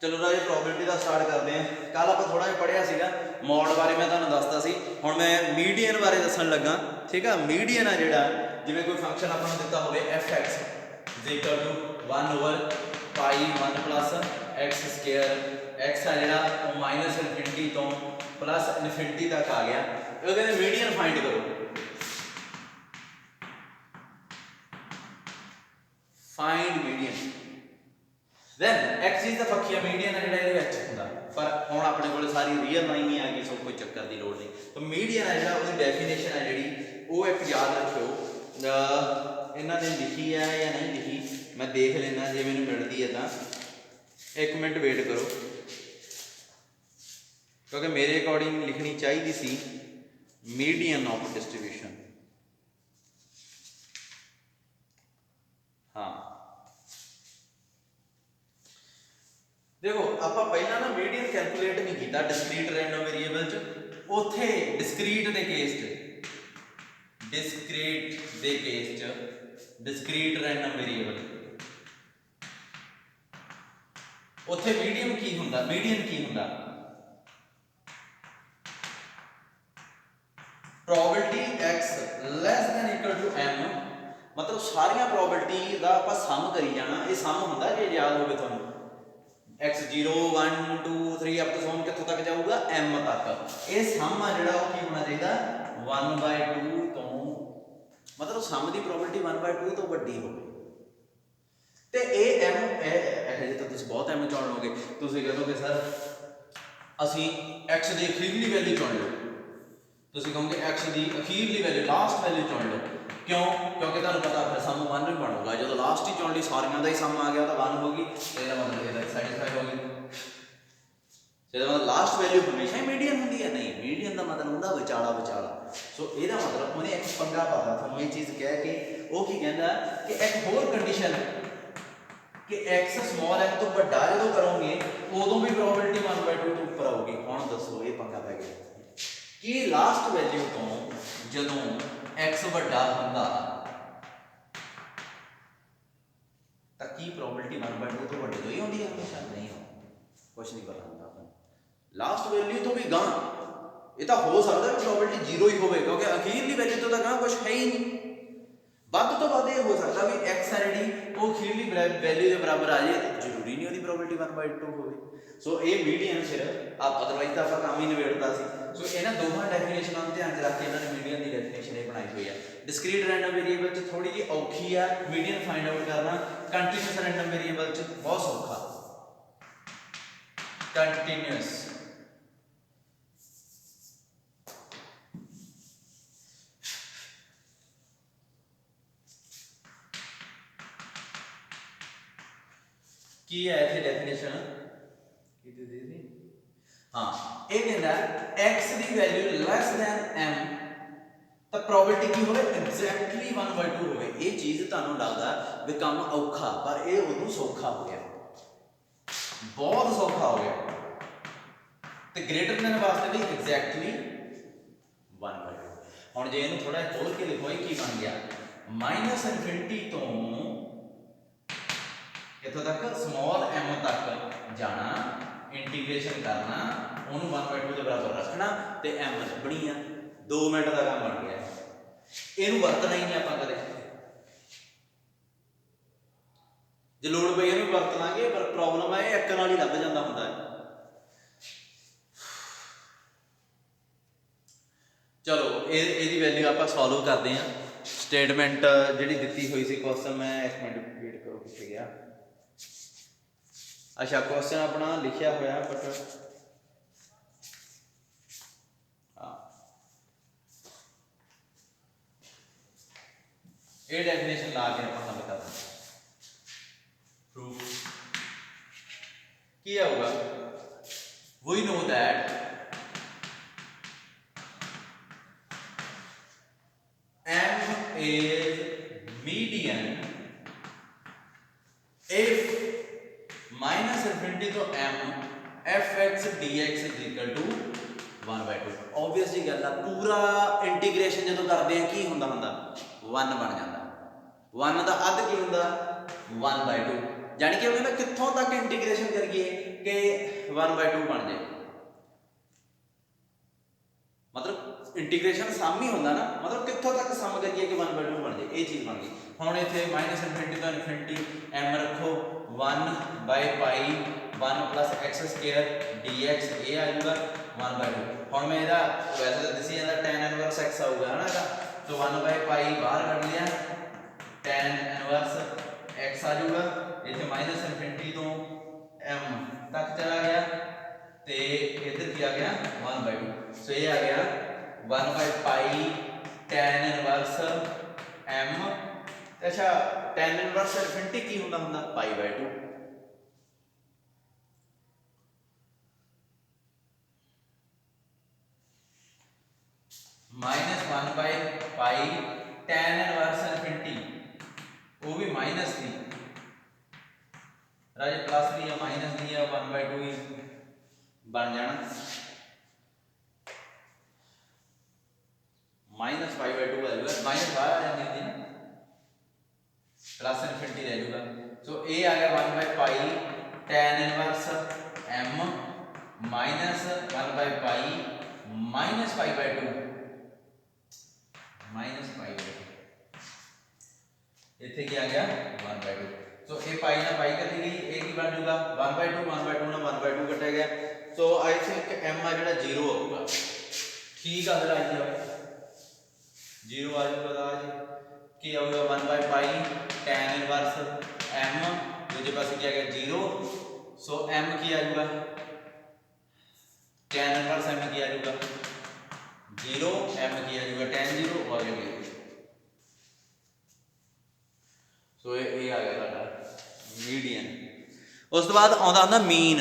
चलो राजे प्रोबेबिलिटी का स्टार्ट करते हैं। कल आप थोड़ा जिहा पढ़िया सीगा मॉड बारे, मैं तुहानूं दसदा सी, हुण मैं मीडियन बारे दस्सण लगा। ठीक है, मीडियन आ जिहड़ा जिवें कोई फंक्शन आपां नूं दित्ता होवे f x is equal to 1/π1 plus x square, x आ जिहड़ा वो माइनस इनफिनिटी तो प्लस इनफिनिटी तक आ गया, वो कहते मीडियन फाइंड करो। Find median, then x is the फकीया मीडियन है जिहड़ा इहदे विच हुंदा, पर हुण अपने कोल सारी रियल लाइन ही आ गई, सो कोई चक्कर दी लोड़ नहीं। तो मीडियन है जिहड़ा उसदी डेफिनेशन है जिहड़ी वो एक याद रखियो, इन्हां ने लिखी है या नहीं लिखी मैं देख लेना, जे मैनूं मिलदी है तां एक मिनट वेट करो, क्योंकि मेरे अकॉर्डिंग लिखनी चाहिए सी मीडियन ऑफ डिस्ट्रीब्यूशन। हाँ देखो आप पहला ना मीडियन कैलकुलेट नहीं किया डिस्क्रीट रैंडम वेरीएबल च, उत्थे डिस्क्रीट दे केस च, डिस्क्रीट रैंडम वेरीएबल उत्थे मीडियन की हुंदा, मीडियन की हुंदा probability x less than equal to m, मतलब सारियां प्रोबेबिलिटी दा आपां सम करी जाना, ये सम हुंदा जे याद होवे तुहानूं x 0 1 2 3 अप टू सम कित्थों तक जाऊगा m तक, ये सम आ जिहड़ा वो की होना चाहिए 1/2 तो, मतलब सम की प्रोबेबिलिटी 1/2 तो वड्डी होवे, ते ए m ये तो तुसीं बहुत m चुन लोगे, तुसीं कहोगे सर असीं x की अखीरली वैल्यू चुन लो, तुसीं कहोगे x की अखीरली वैल्यू लास्ट वैल्यू चुन लो, क्यों? क्योंकि तुहानूं पता फिर सम 1 नहीं बनूगा, जो लास्ट ही चुन ली सारियां दा ही सम आ गया तो 1 होगी, इसका मतलब ये सैटिस्फाई हो गई, इसका मतलब लास्ट वैल्यू हमेशा ही मीडियन होंदी है, नहीं मीडियन का मतलब होंदा विचाला विचाला। सो ਇਹਦਾ मतलब उन्हें एक पंगा पाता ਤੁਹਾਨੂੰ ਇਹ चीज़ कह के वो की कहता कि एक होर कंडीशन कि x स्मॉल f तो बड़ा जो करोगे उदों भी प्रोबेबिलिटी 1/2 तो ऊपर आऊगी। हुण दसो ये पंगा पै गया कि लास्ट वैल्यू तो जदों x ਵੱਡਾ ਹੁੰਦਾ ਤਾਂ ਕੀ प्रोबेबिलिटी 1/2 ਤੋਂ ਵੱਡੇ ਤੋਂ ਹੀ ਹੁੰਦੀ ਹੈ ਹਮੇਸ਼ਾ? नहीं हो, कुछ नहीं पता ਹੁੰਦਾ ਆਪਾਂ लास्ट वैल्यू तो भी गां ये तो हो सकता है प्रोबेबिलिटी 0 ही होवे, क्योंकि अखीरली वैल्यू तो गां कुछ है ही नहीं, ਵੱਧ तो ਵੱਧ ये हो सकता भी x है जी वो अखीरली वैल्यू के बराबर आ जाए, तो जरूरी नहीं उसकी प्रोबेबिलिटी 1/2 होवे। सो ये मीडियन फिर आप अदरवाइज तो आप काम ही निबेड़ता सी। सो इन्हां दोवां डेफिनेशनां नूं ध्यान च रख के इन्होंने मीडियन की डेफिनेशन ये बनाई हुई है। डिस्क्रीट रैंडम वेरीएबल च थोड़ी जी औखी है मीडियन फाइंड आउट करना, कंटीन्यूअस रैंडम वेरीएबल च बहुत सौखा। कंटीन्यूअस की है इतनी डेफिनेशन हाँ, ये कहता है x की वैल्यू लेस दैन m तो प्रोबेबिलिटी की होवे एग्जैक्टली 1/2 होवे। ये चीज़ तुहानूं लगदा भी काम औखा, पर ये उदों सौखा हो गया, बहुत सौखा हो गया। तो ग्रेटर दैन वास्ते भी एग्जैक्टली 1/2। हुण जे इहनूं थोड़ा खोल के लिखो की बन गया माइनस इनफिनिटी तो इत्थों तक स्मॉल m तक जाना, इंटीग्रेशन करना, उन्होंने 1/2 के बराबर रखना तो m बनी आ 2 मिनट का काम बन गया। इनू वरतना ही नहीं आप कदे, जो लोड़ पई इनू वरत लांगे, पर प्रॉब्लम है एक नाल ही लग जाता हुंदा है। चलो ये वैल्यू आप सॉल्व करते हैं। स्टेटमेंट जी दी हुई सी क्वेश्चन, मैं एक मिनट वेट करो कितने गया। अच्छा क्वेश्चन अपना लिखा हुआ बट हाँ ये डेफिनेशन ला के आप हल कर प्रूफ क्या होगा। We know that m is median if minus infinity to m f(x) dx is equal to 1/2। Obvious जी गल है, पूरा इंटीग्रेशन जो करते हैं की होंदा 1 बन जाता, 1 का अध की होंदा 1/2, यानी कि कहना कित्थों तक इंटीग्रेशन करिए कि 1/2 बन जाए, मतलब इंटीग्रेशन सम ही होंगे ना, मतलब कितों तक सम करिए कि 1/2 बन जाए, ये चीज़ बन गई। हम इतने -∞ तो इन्फिनिटी m रखो 1/π 1 + x² dx ये आ जाऊगा 1/2। हम मैं यदा वैसे तो दिसी जाता tan इनवर्स x आऊगा है ना, तो 1/π बाहर कट लिया, tan इनवर्स x आ जाऊगा, इतने -∞ तो m तक चला गया, तो इधर क्या आ गया 1/2, सो ये आ गया 1/π tan इनवर्स m। अच्छा tan इनवर्स इन्फिनिटी की होंदा होंदा π/2, -1/π tan इनवर्स इन्फिनिटी वो भी माइनस थी राजे, प्लस दी या माइनस दी या 1/2 ही बन जाना, -π/2 आ जाएगा, माइनस बाहर आ जाती है ना, प्लस इन्फिनिटी रह जाएगा। सो ये आ गया 1/π tan इनवर्स m -1/π -π/2 इतने क्या आ गया 1/2। सो ये पाई ना पाई कटी गई, ये की बन जाऊगा 1/2 ना 1/2 कटा गया, सो आई थिंक m आ जो 0 आऊगा, ठीक है, फिर आ जाए 0 आ जाऊगा, आज की आऊगा 1/π tan इनवर्स m, दूसरे पास क्या गया 0, सो m की आ जाऊगा tan इनवर्स m की आ जाऊगा 0, m की आ जाऊगा tan 0 और ये सो ये आ गया मीडियन। उस तो बाद आता होंगे मीन,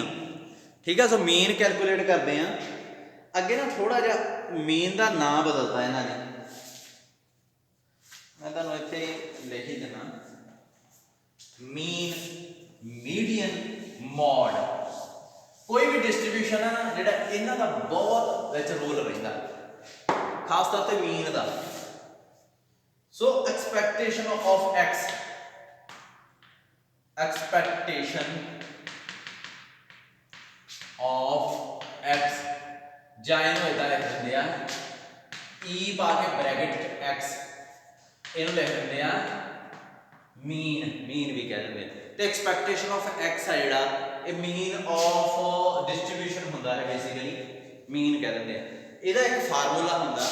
ठीक है, सो मीन कैलकुलेट करते हैं, अगे ना थोड़ा जहा मीन का नाम बदलता है इन्होंने, मैं तुहानू इत्थे लिख ही देना, मीन, मीडियन, मॉड, कोई भी डिस्ट्रीब्यूशन है ना जिहड़ा इन्हां दा बहुत विच रोल रहिंदा, खास तौर पर मीन का। सो एक्सपैक्टेशन ऑफ एक्स, एक्सपैक्टेशन ऑफ एक्स ਜਾਂ ਇਹਨੂੰ ਇਦਾਂ ਲਿਖ ਦਿੰਦੇ ਆ e ਪਾ ਕੇ ਬ੍ਰੈਕਟ x, ਇਹਨੂੰ ਲਿਖ ਦਿੰਦੇ ਆ ਮੀਨ, ਮੀਨ ਵੀ ਕਹਿ ਦਿੰਦੇ ਆ। ਤੇ ਐਕਸਪੈਕਟੇਸ਼ਨ ਆਫ x ਆ ਜਿਹੜਾ ਇਹ ਮੀਨ ਆਫ ਡਿਸਟ੍ਰੀਬਿਊਸ਼ਨ ਹੁੰਦਾ ਹੈ, ਬੇਸਿਕਲੀ ਮੀਨ ਕਹਿ ਦਿੰਦੇ ਆ। ਇਹਦਾ ਇੱਕ ਫਾਰਮੂਲਾ ਹੁੰਦਾ,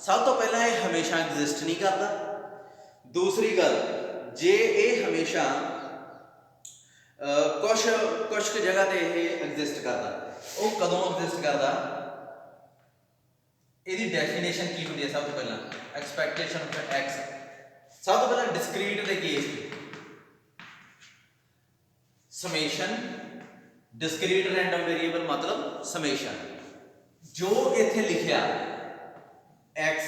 ਸਭ ਤੋਂ ਪਹਿਲਾਂ ਇਹ ਹਮੇਸ਼ਾ ਐਗਜ਼ਿਸਟ ਨਹੀਂ ਕਰਦਾ, ਦੂਸਰੀ ਗੱਲ ਜੇ ਇਹ ਹਮੇਸ਼ਾ कुछ जगह ते एग्जिस्ट करता, वो कदों एग्जिस्ट करता, इसकी डेफिनेशन की होती है, सब तो पहला एक्सपैक्टेशन ऑफ एक्स, सब तो पहला डिस्क्रीट के case summation, discrete random variable मतलब समेशन, जो इत्थे लिखिया एक्स,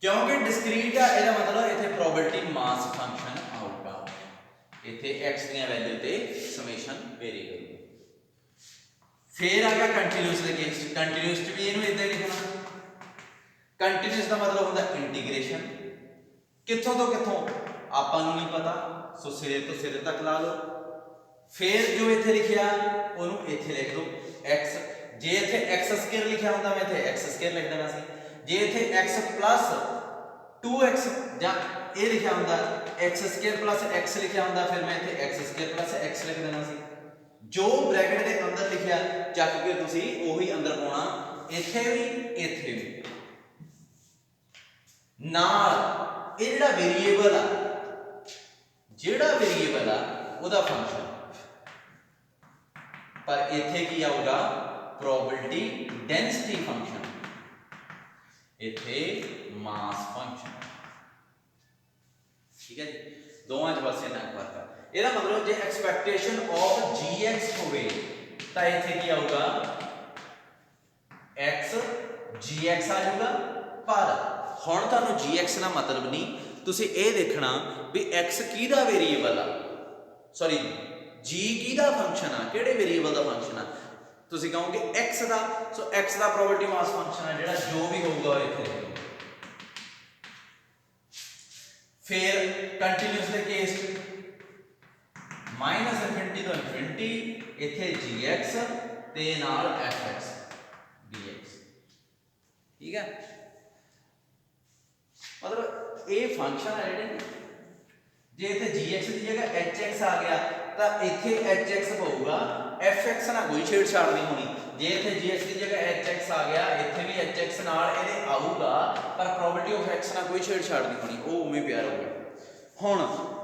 क्योंकि डिस्क्रीट है इसका मतलब इत्थे प्रोबेबिलिटी मास फंक्शन आऊगा, इत्थे x दी वैल्यू ते समेशन वेरी करेगी। फिर आ गया कंटीन्यूअस दे केस, कंटीन्यूअस भी इहनू इदां ही लिखना, कंटीन्यूअस का मतलब होता इंटीग्रेशन, कित्थों तो कित्थों आपां नूं नहीं पता, सो सिरे तो सिरे तक ला लो, फिर जो इत्थे लिखिया उहनूं इत्थे लिख दो x, जे इत्थे x² लिखिया हुंदा मैं इत्थे x² लिख देना सी, जे इत्थे x + 2x जां ये लिखा होंदा x² + x लिखा होंदा, फिर मैं इत्थे x² + x लिख देना सी, जो ब्रैकेट के अंदर लिखिया चक के तुसी ओही अंदर पाउणा, इत्थे भी इत्थे भी नाल ये जिहड़ा वेरिएबल आ ओहदा फंक्शन, पर इत्थे की आऊगा प्रोबेबिलिटी डेंसिटी फंक्शन, इत्थे मास फंक्शन, ठीक है जी, दोवां च बस इन्ना फर्क है। ਇਹਦਾ मतलब जे एक्सपैक्टेशन ऑफ gx होवे ਤਾਂ ਇੱਥੇ ਕੀ ਆਊਗਾ x gx ਆ ਜਾਊਗਾ, ਪਰ ਹੁਣ ਤੁਹਾਨੂੰ gx ਦਾ ਮਤਲਬ ਨਹੀਂ, ਤੁਸੀਂ ਇਹ ਦੇਖਣਾ ਵੀ x ਕਿਹਦਾ ਵੇਰੀਏਬਲ ਆ, ਸੌਰੀ g ਕਿਹਦਾ ਫੰਕਸ਼ਨ ਆ, ਕਿਹੜੇ ਵੇਰੀਏਬਲ ਦਾ ਫੰਕਸ਼ਨ ਆ, ਤੁਸੀਂ ਕਹੋਗੇ x ਦਾ, ਸੋ x ਦਾ ਪ੍ਰੋਬੇਬਿਲਿਟੀ ਮਾਸ ਫੰਕਸ਼ਨ ਆ ਜਿਹੜਾ ਜੋ ਵੀ ਹੋਊਗਾ ਇੱਥੇ। फिर कंटीन्यूअस के केस माइनस इनफिनिटी तो इनफिनिटी इत्थे gx ते नाल fx dx ठीक है। मतलब ये फंक्शन है जिहड़े जे इत्थे gx की जगह hx आ गया तो इत्थे hx पऊगा fx ना कोई छेड़छाड़ नहीं होनी। जे इत्थे gx की जगह hx आ गया इत्थे भी hx नाल इहदे आऊगा पर प्रोबेबिलिटी ऑफ x ना कोई छेड़छाड़ नहीं होनी वो उवें पिया रहूगा। हुण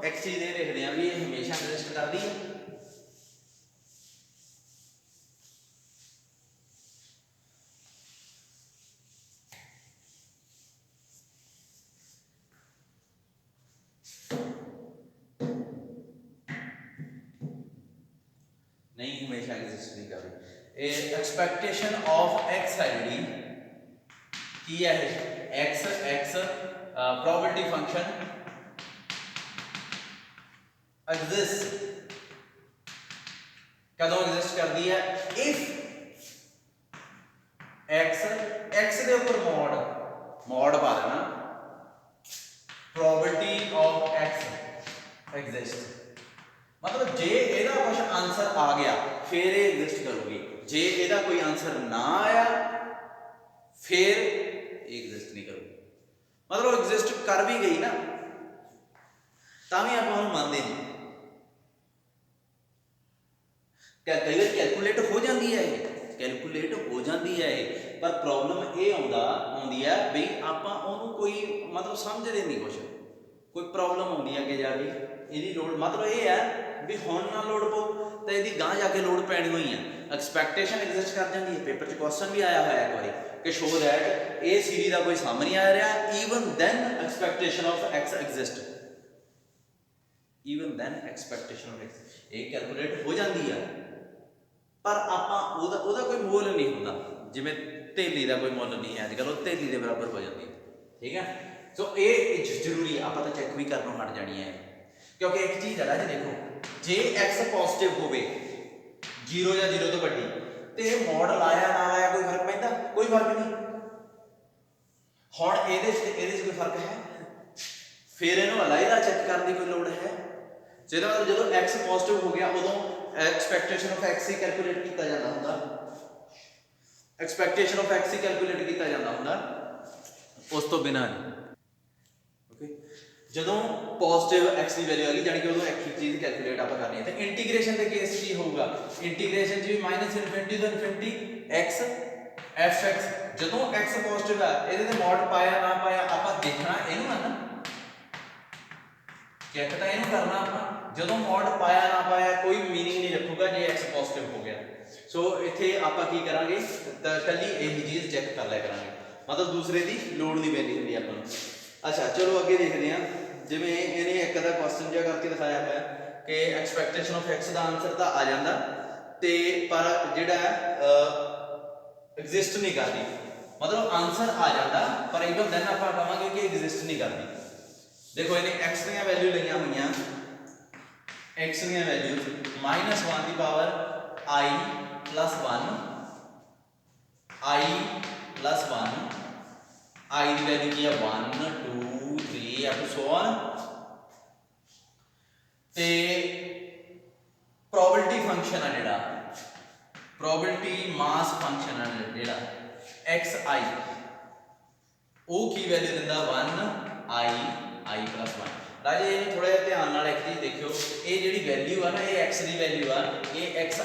एक चीज ये देखते हैं भी ये हमेशा एग्जिस्ट करती है नहीं, हमेशा एग्जिस्ट नहीं कर रही। एक्सपेक्टेशन ऑफ एक्स है जी की है x x probability function exist कदों एग्जिस्ट करती है इफ एक्स एक्स के ऊपर मॉड पा देना प्रोबेबिलिटी ऑफ एक्स एग्जिस्ट। मतलब जे एदा कुछ आंसर आ गया फिर ये एग्जिस्ट करूगी, जे एदा कोई आंसर ना आया फिर एग्जिस्ट नहीं करूगी। मतलब एग्जिस्ट कर भी गई ना तां भी आप मानते नहीं। कई बार कैलकुलेट हो जाती है कैलकुलेट हो जाती है पर प्रॉब्लम ये आती है भी आप कोई मतलब समझते नहीं कुछ कोई प्रॉब्लम आती है अगे जाके यदि लोड मतलब ये है भी हुण ना लोड पाओ तो यदि गांह जाके लोड पैनी हुई है। एक्सपैक्टेशन एग्जिस्ट कर जाती है पेपर च क्वेश्चन भी आया हुआ एक बार कि शो दैट ए सीरीज का कोई सम नहीं आ रहा even then expectation of x exist even then expectation of x ये कैलकुलेट हो जाती है पर आपां ओदा कोई मोल नहीं होता जिवें धेली का कोई मुल नहीं है अजकल धेली के बराबर हो जाती है ठीक है। सो ये जरूरी है आप तो चैक भी करनों हट जानी है क्योंकि एक चीज़ है जी देखो जे एक्स पॉजिटिव हो 0 या 0 तो वड्डी तो मॉड लाया ना लाया कोई फर्क पैंदा कोई फर्क नहीं। हुण इहदे कोई फर्क है फिर इहनूं अलहदा चैक करने की कोई लोड़ है जिहदा मतलब जो एक्स पॉजिटिव हो गया उदों एक्सपैक्टेशन ऑफ एक्स ही कैलकुलेट किया जाता हुंदा एक्सपैक्टेशन ऑफ एक्स ही कैलकुलेट किया जाता हुंदा उस तो बिना नहीं। ओके ਜਦੋਂ पॉजिटिव एक्स की वैल्यू आ गई जानी कि उदों एक ही चीज़ कैलकुलेट आप करनी है। तो इंटीग्रेशन के केस की होगा इंटीग्रेशन जी माइनस इनफिनिटी तो इनफिनिटी एक्स एफ एक्स जो एक्स पॉजिटिव है ये मॉड पाया ना पाया आप देखना इनू है ना चैक तो इनू करना आप जो मॉड पाया ना पाया कोई मीनिंग नहीं रखूगा जे एक्स पॉजिटिव हो गया। सो इत्थे आप की करांगे कल्ली यही चीज़ चैक कर लिया करांगे मतलब दूसरे की लोड़ नहीं पैंदी हुंदी आपां नूं। अच्छा चलो अगे देखते हैं जिवें इहने एक अद्धा क्वेश्चन जिहा करके दिखाया है कि एक्सपैक्टेशन ऑफ एक्स का आंसर तो आ जाता ते पर जिहड़ा एग्जिस्ट नहीं करती मतलब आंसर आ जाता पर इवन दैन आप कहांगे कि एग्जिस्ट नहीं करती। देखो इन्हें एक्स दी वैल्यू लईआं होईआं एक्स दी वैल्यू -1 की पावर i + 1 i + 1 i की वैल्यू की है 1 2 3 अप टू सो ऑन ते प्रोबेबिलिटी फंक्शन है जिहड़ा प्रोबेबिलिटी मास फंक्शन है जिहड़ा xi वो की वैल्यू दिंदा 1 i + 1 राजे ये थोड़ा जिहा ध्यान नाल एक चीज़ देखियो ये जिहड़ी वैल्यू है ना ये x की वैल्यू आ ये xi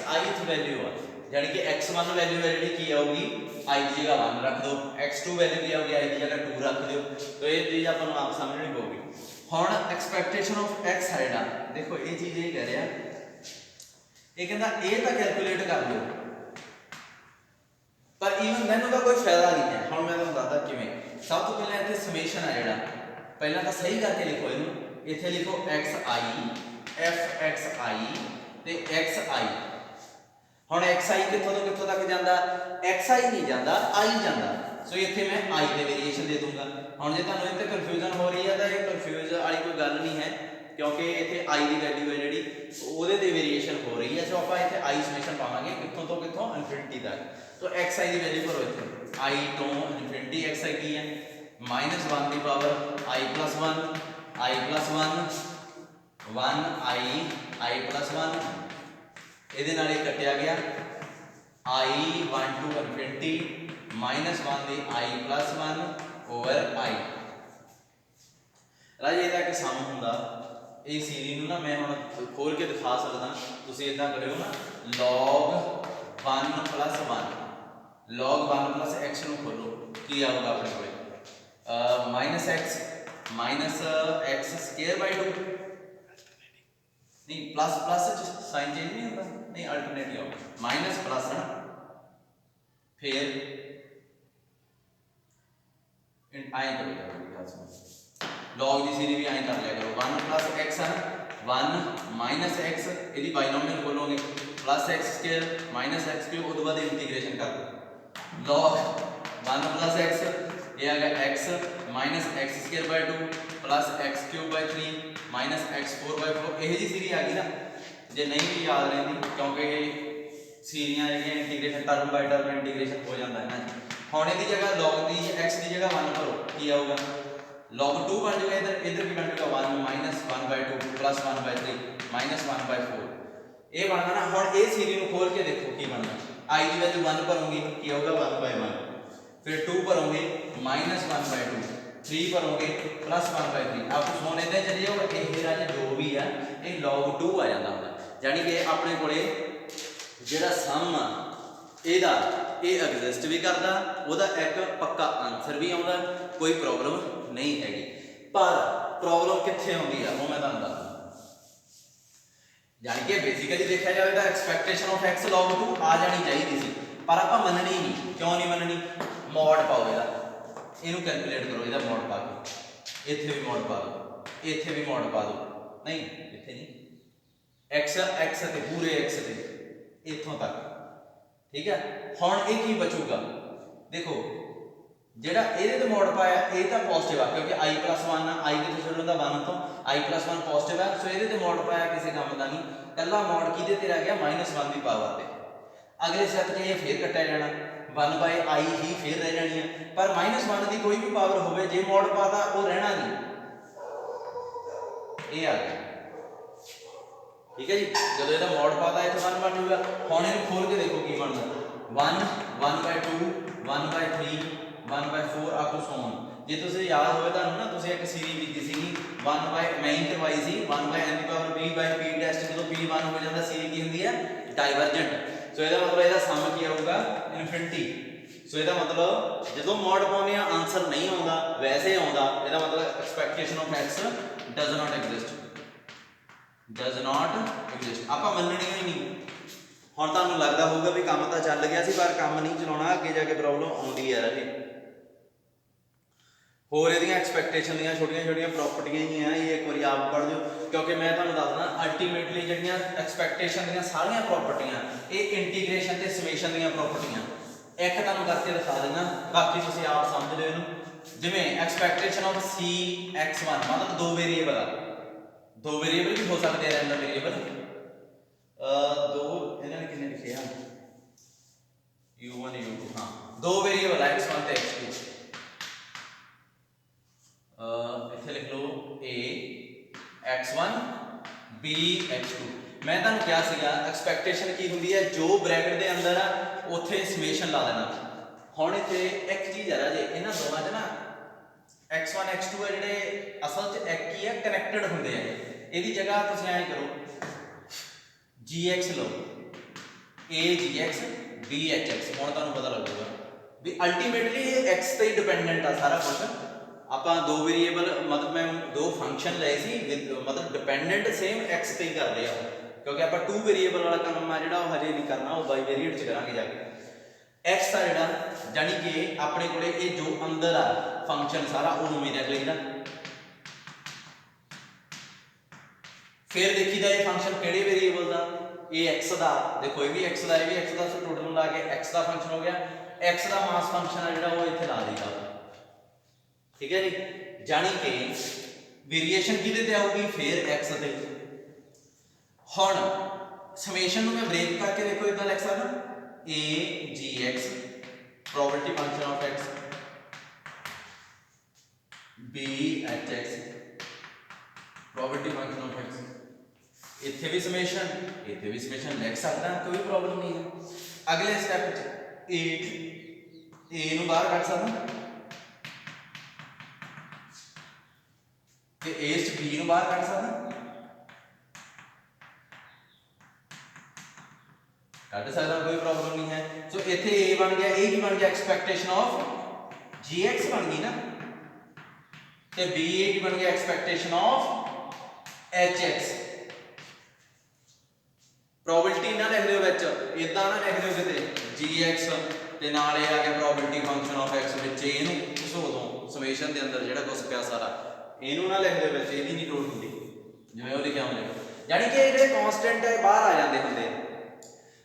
वैल्यू आ यानी कि x1 वैल्यू है जिहड़ी की आऊगी i की जगह 1 रख दो x2 वैल्यू की आऊगी i की जगह 2 रख दो तो ये चीज़ आपको आप समझनी पऊगी। हुण एक्सपैक्टेशन ऑफ x है जिहड़ा देखो ये चीज़ ये कह रहा ये कहता ये तो कैलकुलेट कर लो पर ईवन दैन उसका कोई फायदा नहीं है। हुण मैं तुहानूं दसदा किवें सब तो पहले इत्थे समेशन है जिहड़ा पहला तो सही करके लिखो इनू इत्थे लिखो xi fxi ते xi हुण xi कित्थों तो कित्थों तक जांदा xi नहीं जांदा i जांदा सो इत्थे मैं i दे वेरिएशन दे दूंगा। हुण जे तुहानूं इत्थे कन्फ्यूजन हो रही है तो ये कन्फ्यूज वाली कोई गल नहीं है क्योंकि इत्थे i की वैल्यू है जिहड़ी ਉਹਦੇ ਤੇ वेरिएशन हो रही है सो ਆਪਾਂ ਇੱਥੇ i ਸमेਸ਼ਨ ਪਾਵਾਂਗੇ ਕਿੱਥੋਂ ਤੋਂ ਕਿੱਥੋਂ ਇਨਫਿਨਿਟੀ ਤੱਕ तो xi ਦੀ वैल्यू ਭਰੋ ਇੱਥੇ i ਤੋਂ ਇਨਫਿਨਿਟੀ xi ਕੀ ਹੈ -1 की power i + 1 1 i I plus 1 ਇਹਦੇ ਨਾਲ ਇਹ ਕੱਟਿਆ ਗਿਆ आई 1 to infinity minus 1 the I plus 1 over आई। राजे ਇਹਦਾ ਇੱਕ ਸਮ ਹੁੰਦਾ ਇਹ ਸੀਰੀਜ਼ ਨੂੰ ਨਾ ਮੈਂ ਹੁਣ ਖੋਲ ਕੇ ਦਿਖਾ ਸਕਦਾ ਤੁਸੀਂ ਇਦਾਂ ਕਰਿਓ ਨਾ log 1 plus 1 log 1 plus x ਨੂੰ ਖੋਲੋ ਕੀ ਆਊਗਾ ਆਪਣੇ ਕੋਲੇ ਮਾਈਨਸ x ਸਕੁਅਰ ਬਾਈ 2 नहीं प्लस प्लस साइन चेंज नहीं होता नहीं अल्टरनेटिव आओ माइनस प्लस है ना फिर आए करो लॉग की सीरीज भी आए कर लिया करो 1 प्लस एक्स है ना 1 माइनस एक्स यदि बाइनोमियल बोलोगे plus x square minus x cube उसके बाद इंटीग्रेशन कर दो लॉग 1 प्लस एक्स ये आ गया x minus x square by 2 plus x cube by 3 minus x 4 by 4 यह जी सीरीज आ गई ना जे नहीं भी याद रहती क्योंकि सीरीज़ जी integration term by term integration हो जाता है ना हम इसकी जगह लॉग की एक्स की जगह 1 करो की आऊगा लॉग 2 बन जाएगा इधर इधर की बन जाएगा 1 minus 1 by 2 plus 1 by 3 minus 1 by 4 ये बनना ना हम ये सीरीज को खोल के देखो की बनना आई की वैल्यू 1 भरोगे की होगा 1 बाय 1 फिर 2 भरोगे माइनस 1 बाय 2 3 भरोगे प्लस 1 बाय 3 आप सोने दे चले जाओ ये राजे जो भी है ये log 2 आ जाता होगा यानी कि अपने कोले जेड़ा सम आ ਇਹਦਾ ਇਹ ਐਗਜ਼ਿਸਟ ਵੀ ਕਰਦਾ ਉਹਦਾ ਇੱਕ ਪੱਕਾ ਆਨਸਰ ਵੀ ਆਉਂਦਾ ਕੋਈ ਪ੍ਰੋਬਲਮ ਨਹੀਂ ਹੈਗੀ ਪਰ ਪ੍ਰੋਬਲਮ ਕਿੱਥੇ ਆਉਂਦੀ ਆ ਉਹ ਮੈਂ ਤੁਹਾਨੂੰ ਦੱਸਦਾ ਯਾਨੀ ਕਿ ਬੇਸਿਕਲੀ ਦੇਖਿਆ ਜਾਵੇ ਤਾਂ ਐਕਸਪੈਕਟੇਸ਼ਨ ਆਫ x log 2 ਆ ਜਾਣੀ ਚਾਹੀਦੀ ਸੀ ਪਰ ਆਪਾਂ ਮੰਨਣੀ ਨਹੀਂ ਕਿਉਂ ਨਹੀਂ ਮੰਨਣੀ ਮੋਡ ਪਾਓ ਇਹਦਾ ਇਹਨੂੰ ਕੈਲਕੂਲੇਟ ਕਰੋ ਇਹਦਾ ਮੋਡ ਪਾ ਕੇ ਇੱਥੇ ਵੀ ਮੋਡ ਪਾ ਦਿਓ ਇੱਥੇ ਵੀ ਮੋਡ ਪਾ ਦਿਓ ਨਹੀਂ ਇੱਥੇ ਨਹੀਂ x ਤੇ ਪੂਰੇ x ਤੇ ਇੱਥੋਂ ਤੱਕ ठीक है हुण ये की बचूगा देखो जेड़ा ਇਹਦੇ ਤੇ ਮੋਡ ਪਾਇਆ ਇਹ ਤਾਂ ਪੋਜ਼ਿਟਿਵ ਆ ਕਿਉਂਕਿ i + 1 i ਕਿੱਥੇ ਸ਼ੁਰੂ ਹੁੰਦਾ 1 ਤੋਂ i + 1 ਪੋਜ਼ਿਟਿਵ ਹੈ ਸੋ ਇਹਦੇ ਤੇ ਮੋਡ ਪਾਇਆ ਕਿਸੇ ਕੰਮ ਦਾ ਨਹੀਂ ਕੱਲਾ ਮੋਡ ਕਿਹਦੇ ਤੇ ਰਹਿ ਗਿਆ -1 ਦੀ ਪਾਵਰ ਤੇ ਅਗਲੇ ਸਟੈਪ 'ਚ ਇਹ ਫੇਰ ਕੱਟਿਆ ਜਾਣਾ 1/i ਹੀ ਫੇਰ ਰਹਿ ਜਾਣੀ ਹੈ ਪਰ -1 ਦੀ ਕੋਈ ਵੀ ਪਾਵਰ ਹੋਵੇ ਜੇ ਮੋਡ ਪਾਤਾ ਉਹ ਰਹਿਣਾ ਨਹੀਂ ਇਹ ਆ ਗਿਆ ठीक है जी जब ये मोड पाता है तो 1 बन जाएगा हम इन्हें खोल के देखो की बनता 1 1/2 1/3 1/4 अप टू सो ऑन जे तुझे याद होवे तानू ना तुझे एक सीरीज लिखी सी 1 बाय मैं ही करवाई सी 1 बाय n की power p by p test जो p1 हो जाता सीरीज की होंदी है डाइवर्जेंट सो ਇਹਦਾ मतलब ਇਹਦਾ ਸਮ ਕੀ ਆਊਗਾ ਇਨਫਿਨਿਟੀ ਸੋ ਇਹਦਾ मतलब ਜਦੋਂ ਮੋਡ ਪਾਉਨੇ ਆ ਆਨਸਰ ਨਹੀਂ ਆਉਂਦਾ ਵੈਸੇ ਆਉਂਦਾ ਇਹਦਾ मतलब expectation of x does not exist does not exist ਆਪਾਂ ਮੰਨਣੀ ਹੀ ਨਹੀਂ ਹੁਣ ਤੁਹਾਨੂੰ ਲੱਗਦਾ ਹੋਊਗਾ ਵੀ ਕੰਮ ਤਾਂ ਚੱਲ ਗਿਆ ਸੀ ਪਰ ਕੰਮ ਨਹੀਂ ਚਲਾਉਣਾ ਅੱਗੇ ਜਾ ਕੇ ਪ੍ਰੋਬਲਮ ਆਉਂਦੀ ਹੈ ਰਾਜੀ ਹੋਰ ਇਹਦੀਆਂ ਐਕਸਪੈਕਟੇਸ਼ਨ ਦੀਆਂ ਛੋਟੀਆਂ ਛੋਟੀਆਂ ਪ੍ਰਾਪਰਟੀਆਂ ਹੀ ਆ ਇਹ ਇੱਕ ਵਾਰੀ ਆਪ ਪੜ੍ਹ ਲਿਓ ਕਿਉਂਕਿ ਮੈਂ ਤੁਹਾਨੂੰ ਦੱਸਦਾ ਅਲਟੀਮੇਟਲੀ ਜਿਹੜੀਆਂ ਐਕਸਪੈਕਟੇਸ਼ਨ ਦੀਆਂ ਸਾਰੀਆਂ ਪ੍ਰਾਪਰਟੀਆਂ ਇਹ ਇੰਟੀਗ੍ਰੇਸ਼ਨ ਤੇ ਸਮੇਸ਼ਨ ਦੀਆਂ ਪ੍ਰਾਪਰਟੀਆਂ ਇੱਕ ਤੁਹਾਨੂੰ ਕਰਕੇ ਦਿਖਾ ਦੇਣਾ ਬਾਕੀ ਤੁਸੀਂ ਆਪ ਸਮਝ ਲਿਓ ਇਹਨੂੰ ਜਿਵੇਂ ਐਕਸਪੈਕਟੇਸ਼ਨ ਆਫ cx1 मतलब दो वेरिएबल आ दो वेरिएबल भी हो सकते हैं रैंडम वेरिएबल दो इन्होंने कितने लिखे हैं u1 u2 हाँ दो वेरिएबल है x1 ਤੇ x2 ਇੱਥੇ ਲਿਖ ਲਓ a x1 b x2 ਮੈਂ ਤੁਹਾਨੂੰ ਕਿਹਾ ਸੀਗਾ ਐਕਸਪੈਕਟੇਸ਼ਨ ਕੀ ਹੁੰਦੀ ਹੈ ਜੋ ਬ੍ਰੈਕਟ ਦੇ ਅੰਦਰ ਆ ਉੱਥੇ ਸਮੇਸ਼ਨ ਲਾ ਦੇਣਾ ਹੁਣ ਇੱਥੇ ਇੱਕ ਚੀਜ਼ ਆ ਰਾਜੇ ਇਹਨਾਂ ਦੋਵਾਂ 'ਚ ਨਾ x1 x2 ਹੈ ਜਿਹੜੇ ਅਸਲ 'ਚ ਇੱਕ ਹੀ ਹੈ ਕਨੈਕਟਡ ਹੁੰਦੇ ਆ ਇਹਦੀ ਜਗ੍ਹਾ ਤੁਸੀਂ ਐਂ ਕਰੋ gx ਲਓ a gx b hx ਹੁਣ ਤੁਹਾਨੂੰ ਪਤਾ ਲੱਗੂਗਾ ਵੀ ਅਲਟੀਮੇਟਲੀ ਇਹ x ਤੇ ਡਿਪੈਂਡੈਂਟ ਆ ਸਾਰਾ ਕੁਝ ਆਪਾਂ ਦੋ ਵੇਰੀਏਬਲ मतलब ਮੈਂ ਦੋ ਫੰਕਸ਼ਨ ਲਏ ਸੀ मतलब ਡਿਪੈਂਡੈਂਟ ਸੇਮ x ਤੇ ਹੀ ਕਰ ਰਹੇ ਆ ਕਿਉਂਕਿ ਆਪਾਂ ਟੂ ਵੇਰੀਏਬਲ ਵਾਲਾ ਕੰਮ ਆ ਜਿਹੜਾ ਉਹ ਹਜੇ ਨਹੀਂ ਕਰਨਾ ਉਹ ਬਾਈ ਵੇਰੀਏਟ 'ਚ ਕਰਾਂਗੇ ਜਾ ਕੇ x ਦਾ ਜਿਹੜਾ ਜਾਨੀ ਕਿ ਆਪਣੇ ਕੋਲੇ ਇਹ ਜੋ ਅੰਦਰ ਆ ਫੰਕਸ਼ਨ ਸਾਰਾ ਉਹ ਉਵੇਂ ਰੱਖ ਲਈਦਾ ਫਿਰ ਦੇਖੀਦਾ ਇਹ ਫੰਕਸ਼ਨ ਕਿਹੜੇ ਵੇਰੀਏਬਲ ਦਾ ਇਹ x ਦਾ ਦੇਖੋ ਇਹ ਵੀ x ਦਾ ਇਹ ਵੀ x ਦਾ ਸੋ ਟੋਟਲ ਨੂੰ ਲਾ ਕੇ x ਦਾ ਫੰਕਸ਼ਨ ਹੋ ਗਿਆ x ਦਾ ਮਾਸ ਫੰਕਸ਼ਨ ਆ ਜਿਹੜਾ ਉਹ ਇੱਥੇ ਲਾ ਦੇਈਦਾ ਠੀਕ ਹੈ ਜੀ ਜਾਨੀ ਕਿ ਵੇਰੀਏਸ਼ਨ ਕਿਹਦੇ ਤੇ ਆਊਗੀ ਫਿਰ x ਤੇ ਹੁਣ ਸਮੇਸ਼ਨ ਨੂੰ ਮੈਂ ਬ੍ਰੇਕ ਕਰਕੇ ਦੇਖੋ ਇਦਾਂ ਲਿਖ ਸਕਦਾ a gx probability function of x b hx probability function of x इत्थे भी समेशन, इत्थे भी समेशन लिख सकदा, कोई प्रॉब्लम नहीं है। अगले स्टेप च ए नूं बाहर कढ सकदा ते ए च बी नूं बाहर कढ सकदा, कढ सकदा, कोई प्रॉब्लम नहीं है। सो इत्थे ए बन गया, ए की बन गया एक्सपेक्टेशन ऑफ जी एक्स बन गई ना, ते बी ए की बन गया expectation of H x. Probability ना लिख दिओ विच, इदां ना लिख दिओ किते जी एक्स ते नाल आ गया probability function of x which इहनूं घसो दो समेशन दे अंदर जिहड़ा कुछ पिया सारा इहनूं ना लिख दिओ विच, इहदी नहीं लोड़ हुंदी जिवें वो लिखिआ होंदे, यानी कि जिहड़े कांस्टेंट है बाहर आ जांदे हुंदे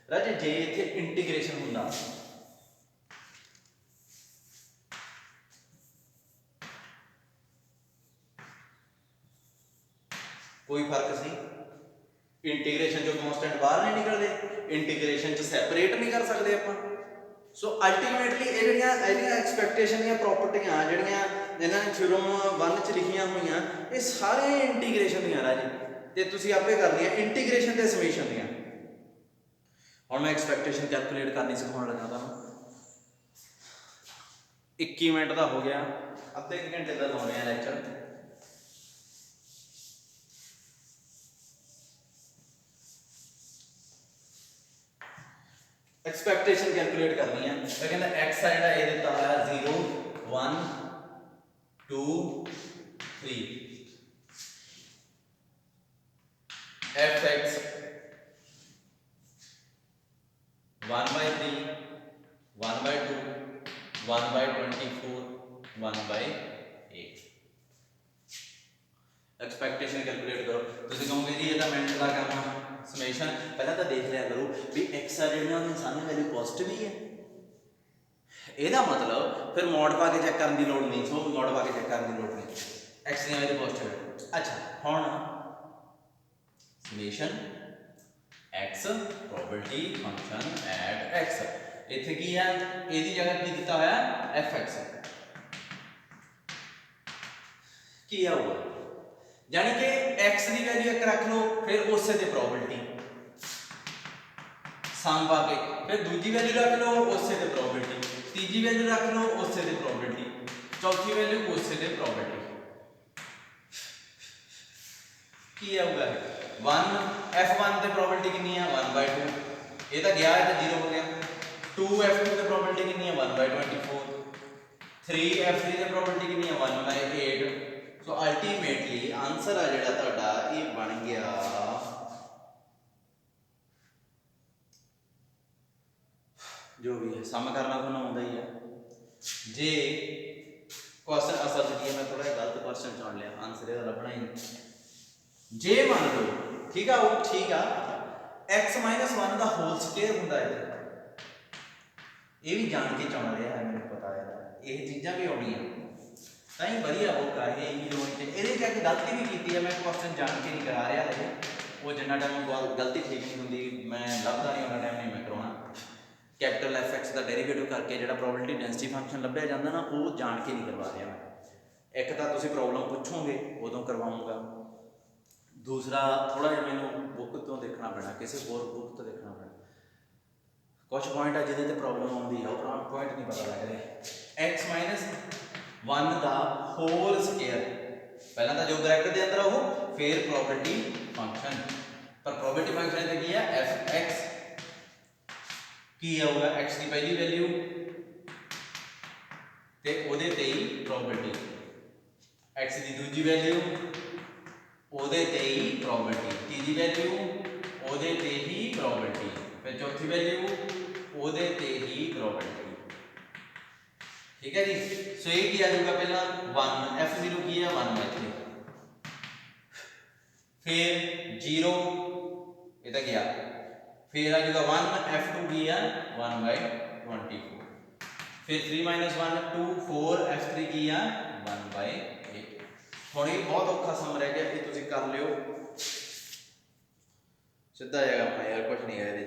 राजे जे इत्थे इंटीग्रेशन हुंदा कोई फर्क सी, इंटीग्रेशन जो कांस्टेंट बाहर नहीं निकलते, इंटीग्रेशन च सैपरेट नहीं कर सकते आपां। सो अल्टीमेटली ये जिहड़ियां एक्सपैक्टेशन दी प्रॉपर्टियां जिहड़ियां इन्हां ने थ्योरम 1 च लिखियां होईयां ये सारे इंटीग्रेशन दियां राजी, ते तुसीं आपे करनियां इंटीग्रेशन ते समेशन दियां। हुण मैं एक्सपैक्टेशन कैलकुलेट करनी सिखाउण लगा तुहानूं। 21 मिनट का हो गया, अद्धे घंटे का लाने हैं लैक्चर। एक्सपैक्टेशन कैलकुलेट करनी है, तो कहता एक्स है जिहड़ा ये दिता है 0 1 2 3 एफ एक्स 1/3 1/2 1/24 1/8। एक्सपैक्टेशन कैलकुलेट करो, तुसीं कहोगे जी ये तो मिनट का काम है, समेशन पहले तो देख लिया करो भी एक्स आ जिहड़ियां उहदी सारियां वैल्यू पॉजिटिव ही है, ਇਹਦਾ मतलब फिर मॉड पा के चेक करने की लोड़ नहीं, सो मॉड पा के चेक करने की लोड़ नहीं, एक्स दी वैल्यू पॉजिटिव है। अच्छा हुण summation x probability function at x, इत्थे की है ਇਹਦੀ जगह की दिता होया एफ एक्स की आऊगा, यानी कि एक्स की वैल्यू एक रख लो, फिर उस दे प्रोबेबिलिटी सम पा के, फिर दूजी वैल्यू रख लो उस दे प्रोबेबिलिटी, तीजी वैल्यू रख लो उस दे प्रोबेबिलिटी, चौथी वैल्यू उस दे प्रोबेबिलिटी की आऊगा 1 f1 ते प्रोबेबिलिटी कितनी है 1/2, ये तो गया है तो 0 हो गया। 2 f2 ते प्रोबेबिलिटी कितनी है 1/24, 3 f3 ते प्रोबेबिलिटी कितनी है 1/8। सो अल्टीमेटली आंसर आ जिहड़ा तुहाडा ये बन गया जो भी है, सम करना तो आउंदा ही है। जे क्वेश्चन असल च मैं थोड़ा गलत क्वेश्चन चुन लिया, आंसर ਇਹਦਾ ਲੱਭਣਾ ही नहीं। जे मान लो ठीक है, वो ठीक है x - 1 का होल स्क्वायर हुंदा है, ये भी जान के चुन रहा है, मैंने पता है ये चीज़ां भी आउणियां तां ही वधिया होगा। ये ਇਹਦੇ ਚ एक गलती भी की है, मैं क्वेश्चन जान के नहीं करा रहा है, वो जिन्ना टाइम गलती ठीक नहीं होंगी मैं लभदा नहीं उन्ना टाइम नहीं मैं करवाना। कैपिटल एफ एक्स का डेरीवेटिव करके जो प्रोबेबिलिटी डेंसिटी फंक्शन लभ्या जाता ना, वो जान के नहीं करवा रहा मैं। एक तो तुसीं प्रॉब्लम पूछोगे उदों करवाऊँगा, दूसरा थोड़ा जिहा मैनूं बुक तो देखना पैना, किसी होर बुक तो देखना पैना, कुछ पॉइंट है जिहदे ते प्रॉब्लम आउंदी है, वो पॉइंट नहीं पता लग रहा। x - 1 का होल स्क्वायर पहला तो जो ब्रैकेट के अंदर हो, फिर प्रोबेबिलिटी फंक्शन, पर प्रोबेबिलिटी फंक्शन की है एफ एक्स की आऊगा x की पहली वैल्यू ते ओदे ते ही प्रोबेबिलिटी, x की दूजी वैल्यू ओदे ते ही प्रोबेबिलिटी, तीजी वैल्यू ओदे ते ही प्रोबेबिलिटी, फिर चौथी वैल्यू ओदे ते ही प्रोबेबिलिटी। ठीक है जी। सो ये की आ जाएगा पहला 1 f0 की है 1/3, फिर 0 ये तो गया, फिर आ जाएगा 1 f2 की है 1/24, फिर 3 - 1 2 4 f3 की है 1/8। हुण ये बहुत औखा सम रह गया, ये तुसीं कर लिओ सीधा जाएगा अपना यार, कुछ नहीं है ये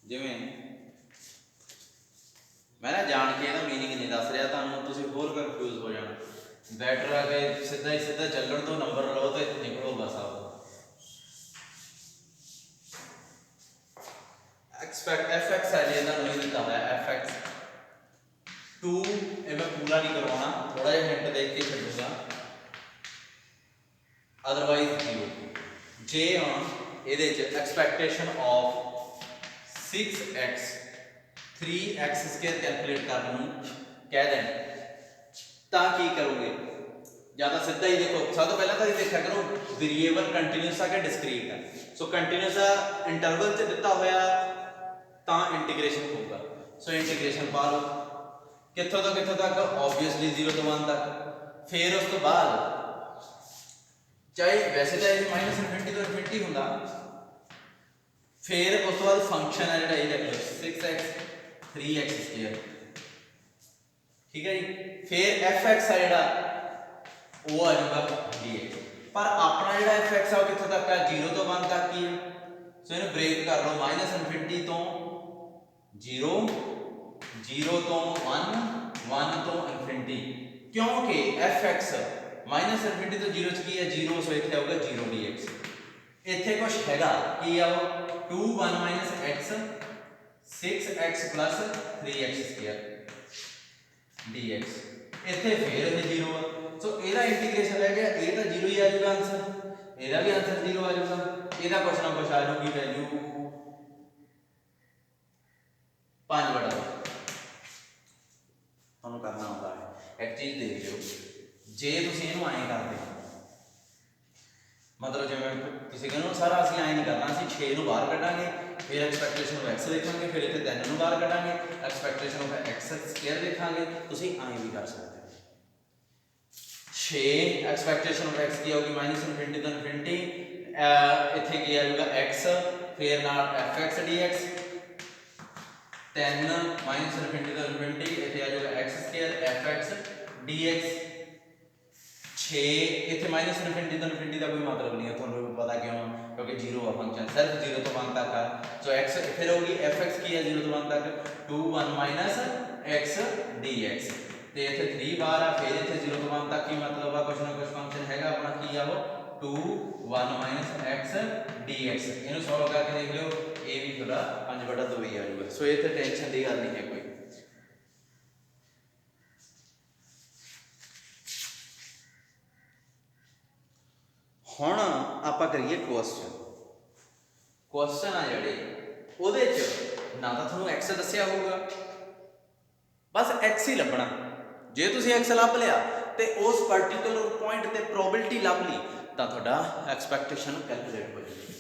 जिवें मैं ना जान के ਇਹਦਾ मीनिंग नहीं दस रहा ਤੁਹਾਨੂੰ, ਤੁਸੀਂ ਹੋਰ कंफ्यूज हो जाना। बैटर आ गए सीधा ही सीधा चलण तो नंबर लो तो इतने निकलो बस आप। एक्सपेक्ट एफ एक्स है जी इधर नहीं दिता है एफ एक्स 2 ये मैं पूरा नहीं करवाना, थोड़ा जिहा हिंट देख के छड्डूंगा, अदरवाइज 0 जे हम ਇਹਦੇ ਚ expectation of 6x 3x square calculate करने कह दें तो की करोगे, या तो सीधा ही देखो सब तो पहले तो देखा करो वेरिएबल कंटीन्यूअस है कि डिस्क्रीट है। सो कंटीन्यूअस इंटरवल च दिता होया तो इंटीग्रेशन होगा, सो इंटीग्रेशन पा लो कितों तो कितों तक, ऑब्वियसली 0 तो 1 तक, फिर उस तो बाद चाहे वैसे तो ये माइनस इनफिनिटी तो इनफिनिटी होंदा, फिर उस तो बाद फंक्शन है जिहड़ा ये लिख लो 6x 3x स्क्वायर, ठीक है जी। फिर fx है जिहड़ा वो आ जाऊगा dx, पर अपना जिहड़ा fx है वो कित्थों तक है 0 तो 1 तक ही है। सो इन्हें ब्रेक कर लो माइनस इनफिनिटी तो 0 0 तो 1 1 तो इनफिनिटी, क्योंकि fx माइनस इनफिनिटी तो 0 च की है 0, सो इत्थे आऊगा 0 dx, इत्थे कुछ हैगा की आओ 2 1 minus x 6x plus 3x square dx, इत्थे फिर ये 0 आ, सो ਇਹਦਾ इंटीग्रेशन रह गया, ये तो 0 ही आ जाएगा आंसर, ਇਹਦਾ भी आंसर 0 आ जाएगा, ਇਹਦਾ कुछ ना कुछ आ जाएगी वैल्यू 5/2 ਤੁਹਾਨੂੰ करना होता है। एक चीज देख लो जे तुसीं ਇਹਨੂੰ ਐਂ ਕਰਦੇ मतलब जिवें तुसीं कहते हो सारा ਅਸੀਂ ਐਂ नहीं करना, ਅਸੀਂ 6 ਨੂੰ ਬਾਹਰ ਕੱਢਾਂਗੇ, फिर एक्सपेक्टेशन ऑफ x लिखांगे, फिर इत्थे 3 ਨੂੰ ਬਾਹਰ ਕੱਢਾਂਗੇ, एक्सपेक्टेशन ऑफ x स्क्वायर लिखांगे, तुसीं ਐਂ भी कर सकते हो। 6 एक्सपेक्टेशन ऑफ x की होगी माइनस इनफिनिटी तो इनफिनिटी, इत्थे की आ जाएगा x फिर नाल fx dx, 3 माइनस इनफिनिटी तो इनफिनिटी, इत्थे आ जाएगा x स्क्वायर fx dx, 6 इत्थे माइनस इनफिनिटी तो इनफिनिटी का कोई मतलब नहीं है, थोड़ा पता क्यों, क्योंकि 0 है फंक्शन सिर्फ 0 तो 1 तक है, सो x फिर होगी fx की है 0 तो 1 तक 2 1 माइनस x dx, ते इत्थे 3 बार है, फिर इत्थे 0 तो 1 तक की मतलब है कुछ ना कुछ फंक्शन हैगा अपना की है वो 2 1 माइनस x dx, इनु सॉल्व करके देख लो ये भी थोड़ा 5/2 ही आ जाएगा, सो इत्थे टेंशन की गल नहीं है कोई। ਹੁਣ ਆਪਾਂ ਕਰੀਏ ਕੁਐਸਚਨ ਆ ਜਿਹੜੇ ਉਹਦੇ ਚ ਨਾ ਤਾਂ ਤੁਹਾਨੂੰ x ਦੱਸਿਆ ਹੋਊਗਾ, ਬਸ x ਹੀ ਲੱਭਣਾ, ਜੇ ਤੁਸੀਂ x ਲੱਭ ਲਿਆ ਤੇ ਉਸ ਪਾਰਟਿਕੂਲਰ ਪੁਆਇੰਟ ਤੇ ਪ੍ਰੋਬੇਬਿਲਿਟੀ ਲੱਭ ਲਈ ਤਾਂ ਤੁਹਾਡਾ ਐਕਸਪੈਕਟੇਸ਼ਨ ਕੈਲਕੂਲੇਟ ਹੋ ਜਾਏਗੀ।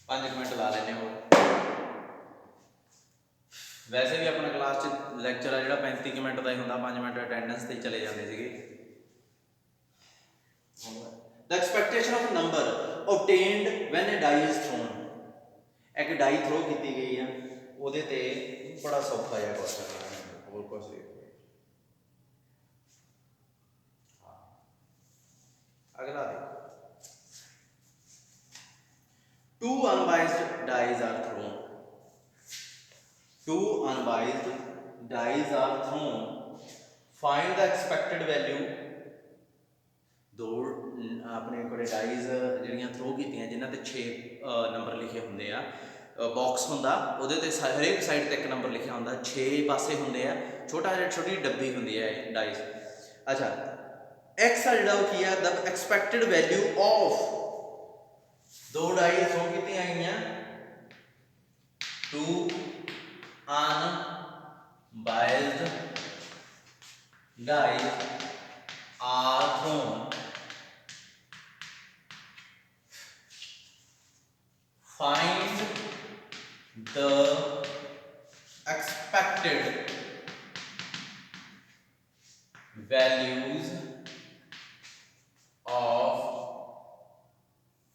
पाँच मिनट ला लेने हो, वैसे भी अपना क्लास च लैक्चर है जो 35 मिनट का ही होंगे, 5 मिनट अटेंडेंस से चले जाते थे। The expectation of number obtained when a die is thrown, एक डाई थ्रो की गई है ਉਹਦੇ ਤੇ बड़ा सौखा है क्वेश्चन है और कुछ अगला देखो, 2 unbiased dies are thrown, 2 unbiased dies are thrown, find the expected value, दो अपने कोले डाइज ਜਿਹੜੀਆਂ ਥਰੋ ਕੀਤੀਆਂ ਜਿਨ੍ਹਾਂ ਤੇ 6 ਨੰਬਰ ਲਿਖੇ ਹੁੰਦੇ ਆ, ਬਾਕਸ ਹੁੰਦਾ ਉਹਦੇ ਤੇ ਹਰੇਕ ਸਾਈਡ ਤੇ ਇੱਕ ਨੰਬਰ ਲਿਖਿਆ ਹੁੰਦਾ, 6 ਪਾਸੇ ਹੁੰਦੇ ਆ, ਛੋਟਾ ਜਿਹਾ ਛੋਟੀ ਡੱਬੀ ਹੁੰਦੀ ਹੈ ਡਾਈਜ਼। ਅੱਛਾ x ਆ ਜਿਹੜਾ ਉਹ ਕੀ ਆ, ਦ ਐਕਸਪੈਕਟਡ ਵੈਲਿਊ ਆਫ ਦੋ ਡਾਈਜ਼ ਥਰੋ ਕੀਤੀਆਂ ਗਈਆਂ, 2 unbiased dies are thrown, find the expected values of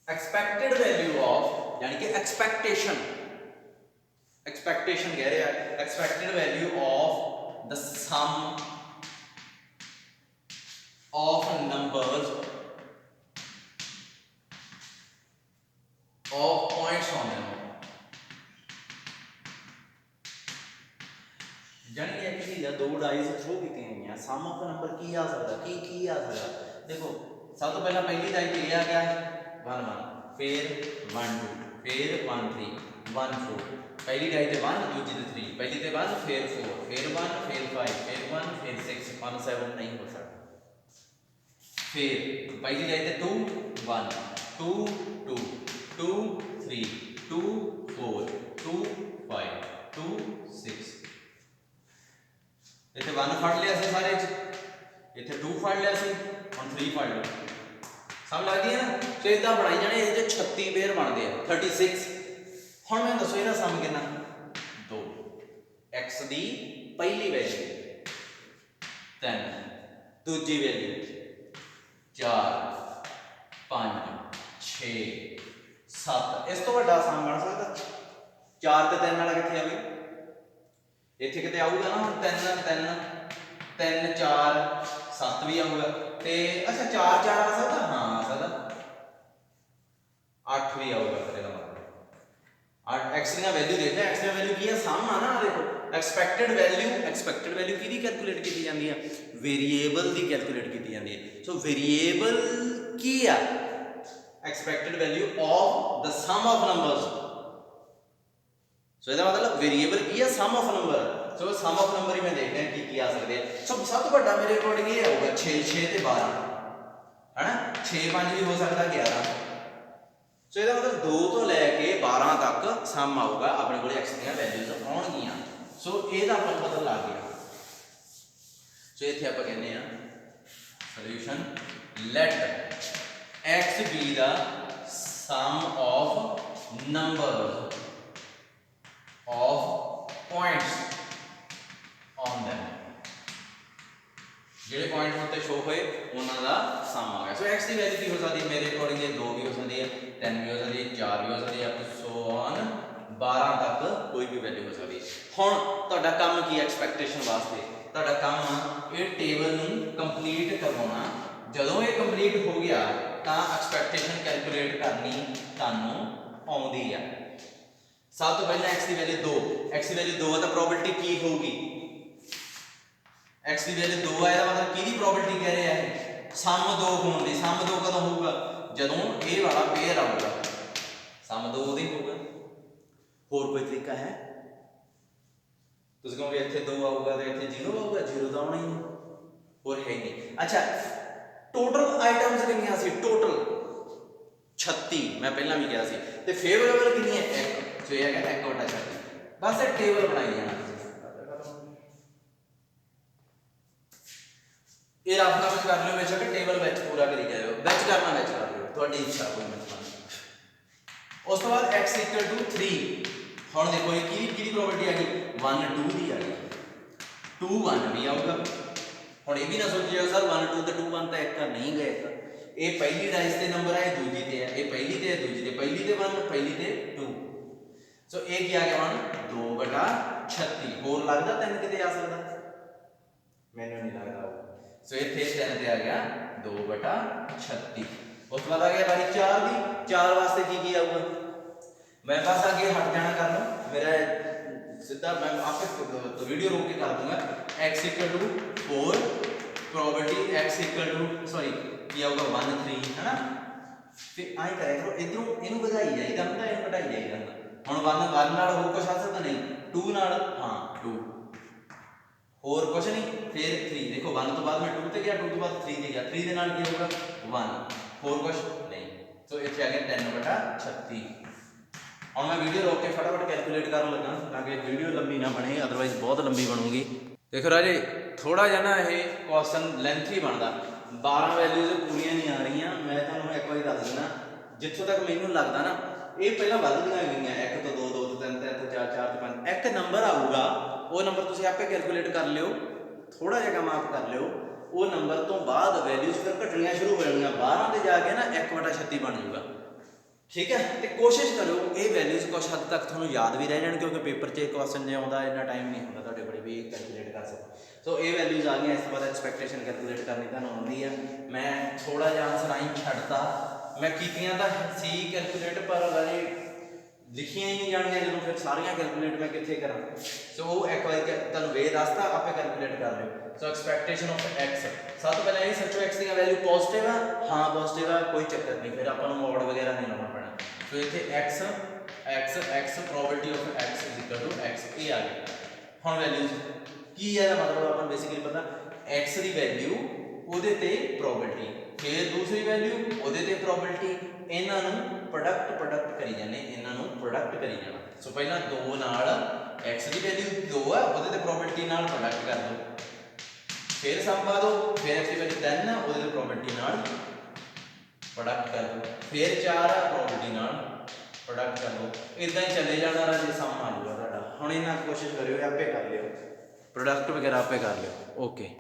expected value of यानी कि expectation कह रहे हैं, expected value of the sum of numbers two dice throw की गई हैं। सम ऑफ नंबर की आ सकता की आ सकता देखो सब तो पहला पहली डाई पे आ गया 1 1 फिर 1 2 फिर 1 3 1 4 पहली डाई ते 1 दूजी ते 3 पहली ते 1 फिर 4 फिर 1 फिर 5 फिर 1 फिर 6 1 7 नहीं हो सकता। फिर पहली डाई ते 2 1 2 2 2 3 2 4 2 5 2 6 इतने 1 फड़ लिया सी सारे इतने 2 फड़ लिया सी हम 3 फड़ लो सब लग गई है ना। तो इदा बनाई जाने ये 36 पेयर बनते हैं 36। हम मैं दसो इहदा सम कितना 2 x की पहली वैल्यू 3 दूजी वैल्यू 4 5 6 7 इस तो बड़ा सम बन सकता 4 ते 3 वाला कितने आवे इत्थे किते आऊगा ना 3 3 3 4 7 भी आऊगा ते अच्छा 4 4 आ सकता हाँ आ सकता 8 भी आऊगा फिर ਇਹਦਾ मतलब 8 x ਦੀਆਂ ਵੈਲਿਊ ਦੇਖਦੇ x ਦੀਆਂ ਵੈਲਿਊ ਕੀ ਹੈ ਸਮ ਆ ਨਾ ਦੇਖੋ ਐਕਸਪੈਕਟਡ ਵੈਲਿਊ ਕਿਹਦੀ ਕੈਲਕੂਲੇਟ ਕੀਤੀ ਜਾਂਦੀ ਹੈ ਵੇਰੀਏਬਲ ਦੀ ਕੈਲਕੂਲੇਟ ਕੀਤੀ ਜਾਂਦੀ ਹੈ। ਸੋ ਵੇਰੀਏਬਲ ਕੀ ਆ expected value of the sum of numbers. So ਇਹਦਾ मतलब वेरिएबल की है sum of number. So sum of number ही मैं देखते हैं की आ सकते हैं। सब तो बड़ा मेरे अकॉर्डिंग ये होगा 6 6 ते 12 है ना 6 5 भी हो सकता 11। सो ਇਹਦਾ मतलब 2 तो लैके 12 तक सम आऊगा अपने को x ਦੀਆਂ ਵੈਲਿਊਜ਼ ਆਉਣਗੀਆਂ। सो ਇਹਦਾ ਆਪਾਂ ਨੂੰ ਪਤਾ ਲੱਗ ਗਿਆ। सो ਇੱਥੇ ਆਪਾਂ ਕਹਿੰਦੇ ਆ solution let x be the sum of numbers of points on them ਜਿਹੜੇ ਪੁਆਇੰਟ ਉੱਤੇ ਸ਼ੋ ਹੋਏ ਉਹਨਾਂ ਦਾ ਸਮ ਆ ਗਿਆ। ਸੋ x ਦੀ ਵੈਲਿਊ ਕੀ ਹੋ ਸਕਦੀ ਹੈ ਮੇਰੇ ਅਕੋਰਡਿੰਗ ਇਹ 2 ਵੀ ਹੋ ਸਕਦੀ ਹੈ 3 ਵੀ ਹੋ ਸਕਦੀ ਹੈ 4 ਵੀ ਹੋ ਸਕਦੀ ਹੈ ਸੋ ਔਨ 12 ਤੱਕ ਕੋਈ ਵੀ ਵੈਲਿਊ ਹੋ ਸਕਦੀ ਹੈ। ਹੁਣ ਤੁਹਾਡਾ ਕੰਮ ਕੀ ਹੈ ਐਕਸਪੈਕਟੇਸ਼ਨ ਵਾਸਤੇ ਤੁਹਾਡਾ ਕੰਮ ਇਹ ਟੇਬਲ ਨੂੰ ਕੰਪਲੀਟ ਕਰਵਾਉਣਾ। ਜਦੋਂ ਇਹ ਕੰਪਲੀਟ ਹੋ ਗਿਆ ਤਾਂ ਐਕਸਪੈਕਟੇਸ਼ਨ ਕੈਲਕੂਲੇਟ ਕਰਨੀ ਤੁਹਾਨੂੰ ਆਉਂਦੀ ਆ। सब तो पहले x की वैल्यू 2 x की वैल्यू 2 है तो प्रोबेबिलिटी की होगी x की वैल्यू 2 है मतलब की प्रोबेबिलिटी कह रहे हैं सम 2 होने की। सम 2 कदों होगा जदों ये वाला पेयर आऊगा सम 2 उदों ही होगा। होर कोई तरीका है तुसीं कहोगे इत्थे 2 आऊगा तो इत्थे 0 आऊगा 0 तो आना ही नहीं होर है ही नहीं। अच्छा टोटल आइटम्स कितनी सी टोटल 36 मैं पहला भी कहा सी ते फेवरेबल कितनी है 1 जो ये है 1/36 बस एक टेबल बनाई जाना ये रफ काम कर लो बेशक टेबल विच पूरा करी जाओ विच करना विच कर लो थोड़ी इच्छा कोई मतलब। उस तो बाद x = 3 हुण देखो ये की प्रोबेबिलिटी आ गई 1 2 दी आ गई 2 1 भी आऊगा। हुण ये भी ना सोचियो सर 1 2 ते 2 1 तो एक नहीं गए ये पहली डाइस ते नंबर है दूजी ते है ये पहली ते दूजी ते पहली ते 1 पहली ते 2। सो एक ही आ गया मान 2/36 होर लगदा 3 किते आ सकदा मैनू नहीं लगदा। सो इत्थे 3 ते आ गया 2/36। उस बाद आ गया बारी 4 दी 4 वास्ते की आऊगा मैं बस आगे हट जाना कर लो मेरा सीधा मैं आपे वीडियो रोक के कर दूंगा x = 4 प्रोबेबिलिटी x = सॉरी की आऊगा 1 3 है ना फिर आई करे करो इधरों इनु ਵਧਾਈ ਜਾਈਦਾ ਹੁੰਦਾ ਇਹਨੂੰ ਘਟਾਈ ਜਾਈਦਾ ਹੁੰਦਾ। ਹੁਣ 1 ਨਾਲ ਹੋਰ ਕੁਝ ਆ ਸਕਦਾ ਨਹੀਂ 2 ਨਾਲ ਹਾਂ 2 ਹੋਰ ਕੁਝ ਨਹੀਂ ਫਿਰ 3 ਦੇਖੋ 1 ਤੋਂ ਬਾਅਦ ਮੈਂ 2 ਤੇ ਗਿਆ 2 ਤੋਂ ਬਾਅਦ 3 ਤੇ ਗਿਆ 3 ਦੇ ਨਾਲ ਕੀ ਹੋਊਗਾ 1 ਹੋਰ ਕੁਝ ਨਹੀਂ। ਸੋ ਇੱਥੇ ਆ ਗਿਆ 3/36। ਹੁਣ ਮੈਂ ਵੀਡੀਓ ਰੋਕ ਕੇ ਫਟਾਫਟ ਕੈਲਕੂਲੇਟ ਕਰਨ ਲੱਗਾ ਤਾਂ ਕਿ ਵੀਡੀਓ ਲੰਬੀ ਨਾ ਬਣੇ ਅਦਰਵਾਈਜ਼ ਬਹੁਤ ਲੰਬੀ ਬਣੂਗੀ। ਦੇਖੋ ਰਾਜੇ ਥੋੜਾ ਜਿਹਾ ਨਾ ਇਹ ਕੁਐਸਚਨ ਲੈਂਥੀ ਬਣਦਾ 12 ਵੈਲਿਊਜ਼ ਪੂਰੀਆਂ ਨਹੀਂ ਆ ਰਹੀਆਂ। ਮੈਂ ਤੁਹਾਨੂੰ ਇੱਕ ਵਾਰੀ ਦੱਸ ਦਿੰਦਾ ਜਿੱਥੋਂ ਤੱਕ ਮੈਨੂੰ ਲੱਗਦਾ ਨਾ ਇਹ ਪਹਿਲਾਂ ਵੱਧਦੀਆਂ ਗਈਆਂ 1 ਤੋਂ 2 2 ਤੋਂ 3 3 ਤੋਂ 4 4 ਤੋਂ 5 ਇੱਕ ਨੰਬਰ ਆਊਗਾ ਉਹ ਨੰਬਰ ਤੁਸੀਂ ਆਪੇ ਕੈਲਕੂਲੇਟ ਕਰ ਲਿਓ ਥੋੜਾ ਜਿਹਾ ਕੰਮ ਆਪ ਕਰ ਲਿਓ ਉਹ ਨੰਬਰ ਤੋਂ ਬਾਅਦ ਵੈਲਿਊਜ਼ ਫਿਰ ਘਟਣੀਆਂ ਸ਼ੁਰੂ ਹੋ ਜਾਣਗੀਆਂ 12 ਤੇ ਜਾ ਕੇ ਨਾ 1/36 ਬਣ ਜਾਊਗਾ ਠੀਕ ਹੈ। ਤੇ ਕੋਸ਼ਿਸ਼ ਕਰੋ ਇਹ ਵੈਲਿਊਜ਼ ਕੁਝ ਹੱਦ ਤੱਕ ਤੁਹਾਨੂੰ ਯਾਦ ਵੀ ਰਹਿ ਜਾਣ ਕਿਉਂਕਿ ਪੇਪਰ 'ਚ ਕੁਐਸਚਨ ਜੇ ਆਉਂਦਾ ਇੰਨਾ ਟਾਈਮ ਨਹੀਂ ਹੁੰਦਾ ਤੁਹਾਡੇ ਕੋਲ ਵੀ ਕੈਲਕੂਲੇਟ ਕਰ ਸਕੋ। ਸੋ ਇਹ ਵੈਲਿਊਜ਼ ਆ ਗਈਆਂ ਇਸ ਤੋਂ ਬਾਅਦ ਐਕਸਪੈਕਟੇਸ਼ਨ ਕੈਲਕੂਲੇਟ ਕਰਨੀ ਤੁਹਾਨੂੰ ਆਉਂਦੀ ਆ। ਮੈਂ ਥੋੜਾ ਜਿਹਾ ਆਨਸਰ ਆਈ ਛੱਡਤਾ ਮੈਂ ਕੀਤੀਆਂ ਤਾਂ ਸੀ ਕੈਲਕੂਲੇਟ ਪਰ ਵਾਲੀ लिखियां ही नहीं जानियां जो फिर सारियां कैलकुलेट मैं कितने करा। सो वो एक बार तुहानू वे दसता आपे कैलकुलेट कर लियो। सो एक्सपैक्टेशन ऑफ एक्स सब तो पहले ये सोचो एक्स की वैल्यू पॉजिटिव है, हाँ पॉजिटिव है कोई चक्कर नहीं, फिर अपन मोड वगैरह नहीं लाना पैना। सो इतने x x x probability of x is equal to x ये आ गया। हम वैल्यूज की है मतलब अपन बेसिकली पता एक्स की वैल्यू ਉਹਦੇ ਤੇ ਪ੍ਰੋਬੇबिलिटी, फिर दूसरी वैल्यू ਉਹਦੇ ਤੇ ਪ੍ਰੋਬੇबिलिटी, ਇਹਨਾਂ ਨੂੰ प्रोडक्ट करी जाने, ਇਹਨਾਂ ਨੂੰ प्रोडक्ट करी जाना। सो पहला 2 नाल x की वैल्यू 2 है ਉਹਦੇ ਤੇ ਪ੍ਰੋਬੇबिलिटी नाल प्रोडक्ट कर दो, फिर सम पा दो, फिर x की वैल्यू 3 है ਉਹਦੇ ਤੇ ਪ੍ਰੋਬੇबिलिटी नाल प्रोडक्ट कर दो, फिर 4 है ਪ੍ਰੋਬੇबिलिटी नाल प्रोडक्ट कर दो, इदां ही चले जाना राजे सम आ जाऊगा ਤੁਹਾਡਾ। ਹੁਣ ਇਹਨਾਂ कोशिश करियो आपे कर लियो, प्रोडक्ट वगैरह आपे कर लियो। ओके।